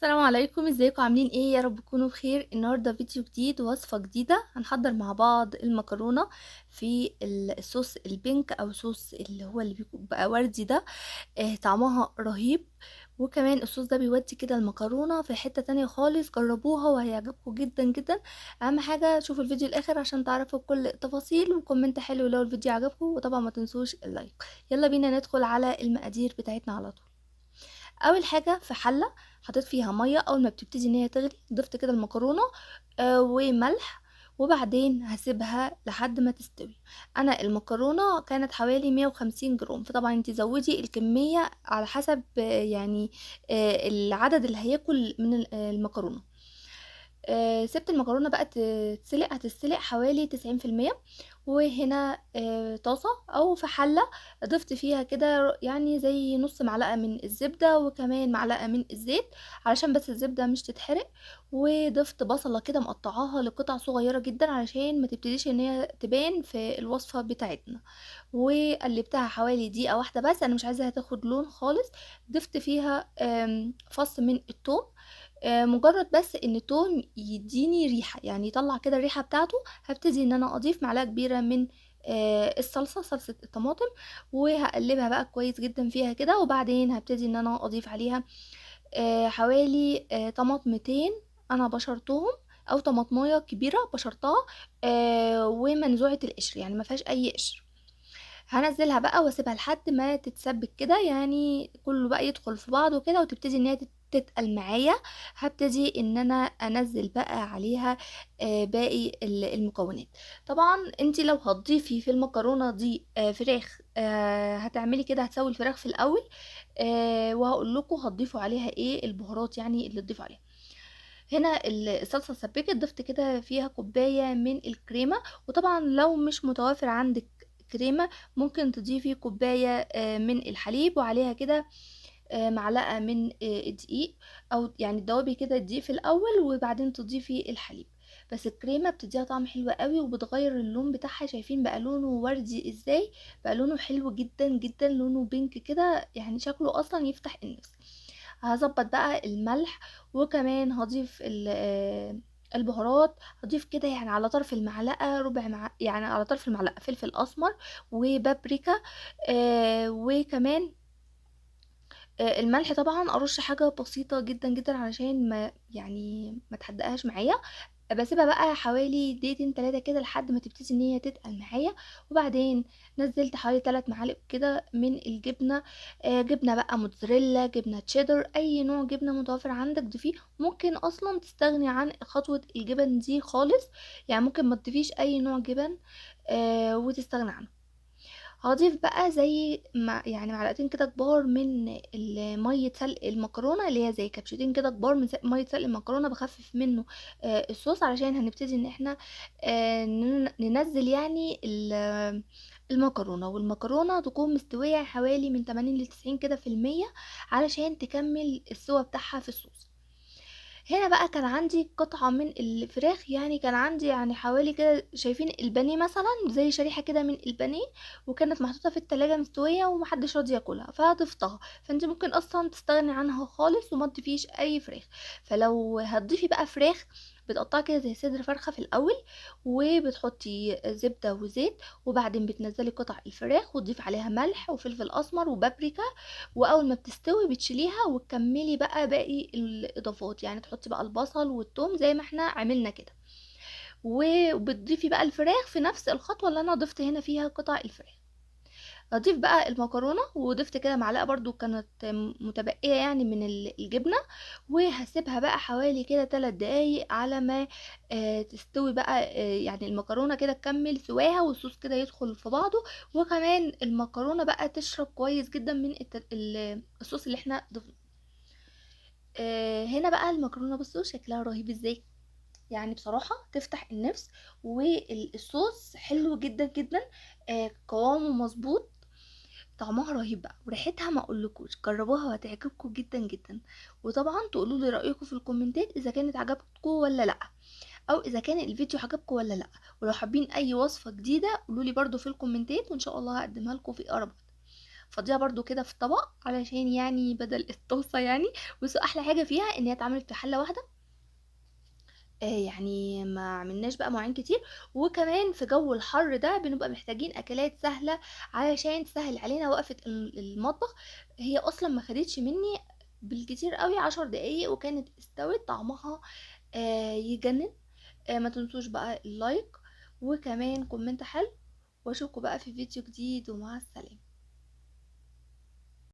السلام عليكم، ازيكم عاملين ايه؟ يا رب تكونوا بخير. النهارده فيديو جديد ووصفه جديده. هنحضر مع بعض المكرونه في الصوص البينك او صوص اللي هو اللي بيبقى وردي ده. طعمها رهيب، وكمان الصوص ده بيودي كده المكرونه في حته تانية خالص. جربوها وهيعجبكم جدا جدا. اهم حاجه شوفوا الفيديو الاخر عشان تعرفوا كل التفاصيل، وكومنت حلو لو الفيديو عجبكم، وطبعا ما تنسوش اللايك. يلا بينا ندخل على المقادير بتاعتنا على طول. اول حاجه في حله حطيت فيها ميه. اول ما بتبتدي ان هي تغلي ضفت كده المكرونه وملح، وبعدين هسيبها لحد ما تستوي. انا المكرونه كانت حوالي 150 جرام، فطبعا انت زودي الكميه على حسب يعني العدد اللي هياكل من المكرونه. سبت المكرونه بقى تتسلق، هتتسلق حوالي 90%. وهنا طاسه او في حله ضفت فيها كده يعني زي نص معلقه من الزبده، وكمان معلقه من الزيت علشان بس الزبده مش تتحرق. وضفت بصله كده مقطعاها لقطع صغيره جدا علشان ما تبتديش ان هي تبان في الوصفه بتاعتنا. وقلبتها حوالي دقيقه واحده بس، انا مش عايزاها تاخد لون خالص. ضفت فيها فص من الثوم. مجرد بس ان التوم يديني ريحة، يعني يطلع كده الريحة بتاعته، هبتدي ان انا اضيف معلقة كبيرة من صلصة الطماطم. وهقلبها بقى كويس جدا فيها كده، وبعدين هبتدي ان انا اضيف عليها حوالي طماطمتين انا بشرتهم، او طماطمايه كبيرة بشرتها ومنزوعة القشر، يعني ما فيهاش اي قشر. هنزلها بقى واسيبها لحد ما تتسبك كده، يعني كله بقى يدخل في بعضه كده، وتبتدي ان هي تتقل معايا. هبتدي ان انا انزل بقى عليها باقي المكونات. طبعا انتي لو هتضيفي في المكرونه دي فراخ، هتعملي كده، هتسوي الفراخ في الاول. وهقول لكم هتضيفوا عليها ايه البهارات يعني اللي تضيفوا عليها. هنا الصلصه سبكت، ضفت كده فيها كوبايه من الكريمه. وطبعا لو مش متوافر عندك كريمه، ممكن تضيفي كوبايه من الحليب، وعليها كده معلقه من الدقيق، او يعني تدوبي كده الدقيق في الاول وبعدين تضيفي الحليب. بس الكريمه بتديها طعم حلو قوي وبتغير اللون بتاعها. شايفين بقى لونه وردي ازاي؟ بقى لونه حلو جدا جدا، لونه بينك كده، يعني شكله اصلا يفتح النفس. هظبط بقى الملح، وكمان هضيف البهارات. هضيف كده يعني على طرف المعلقة يعني على طرف المعلقة فلفل أسمر وبابريكا. وكمان الملح طبعا أرش حاجة بسيطة جدا جدا علشان ما يعني ما تحدقهاش معايا. بسيبها بقى حوالي دقيقتين تلاتة كده لحد ما تبتدي ان هي تتقل معايا. وبعدين نزلت حوالي 3 معالق كده من الجبنة. جبنة بقى موتزاريلا، جبنة تشيدر، اي نوع جبنة متوفر عندك ضيفيه. ممكن اصلا تستغني عن خطوة الجبن دي خالص، يعني ممكن ما تضيفيش اي نوع جبن وتستغني عنه. هضيف بقى زي يعني معلقتين كده كبار من ميه سلق المكرونه، اللي هي زي كبشتين كده كبار من ميه سلق المكرونه، بخفف منه الصوص علشان هنبتدي ان احنا ننزل يعني المكرونه. والمكرونه تكون مستويه حوالي من 80 ل 90 كده في المية علشان تكمل السوا بتاعها في الصوص. هنا بقى كان عندي قطعة من الفراخ، يعني كان عندي يعني حوالي كده، شايفين البانيه مثلا، زي شريحة كده من البانيه، وكانت محطوطة في التلاجة مستوية ومحدش راضي ياكلها، فضفتها. فانت ممكن اصلا تستغني عنها خالص وما تضيفيش اي فراخ. فلو هتضيفي بقى فراخ، بتقطعي كده زي صدر فرخة في الاول، وبتحطي زبدة وزيت، وبعدين بتنزلي قطع الفراخ وتضيف عليها ملح وفلفل اسمر وبابريكا. واول ما بتستوي بتشيليها وتكملي بقى باقي الاضافات، يعني تحطي بقى البصل والثوم زي ما احنا عملنا كده. وبتضيفي بقى الفراخ في نفس الخطوه اللي انا ضفت هنا فيها قطع الفراخ. اضيف بقى المكرونه، وضفت كده معلقه برضو كانت متبقيه يعني من الجبنه. وهسيبها بقى حوالي كده 3 دقايق على ما تستوي بقى، يعني المكرونه كده تكمل سواها والصوص كده يدخل في بعضه. وكمان المكرونه بقى تشرب كويس جدا من الصوص اللي احنا ضفناه. هنا بقى المكرونه بصوا شكلها رهيب ازاي، يعني بصراحة تفتح النفس. والصوص حلو جدا جدا، قوامه مظبوط، طعمها رهيب بقى، وريحتها ما اقولكوش. جربوها وهتعجبكم جدا جدا. وطبعا تقولوا لي رايكم في الكومنتات اذا كانت عجبتكم ولا لا، او اذا كان الفيديو عجبكم ولا لا. ولو حابين اي وصفه جديده قولوا لي برضو في الكومنتات، وان شاء الله هقدمها لكم في اقرب وقت. فضيها برضو كده في طبق علشان يعني بدل الطاسة يعني. بصوا احلى حاجة فيها ان هي اتعملت في حلة واحدة، يعني ما عملناش بقى مواعين كتير. وكمان في جو الحر ده بنبقى محتاجين اكلات سهلة علشان تسهل علينا وقفة المطبخ. هي اصلا ما خدتش مني بالكتير قوي 10 دقايق وكانت استوت طعمها يجنن. ما تنسوش بقى اللايك وكمان كومنت حلو، واشوفكم بقى في فيديو جديد، ومع السلامة.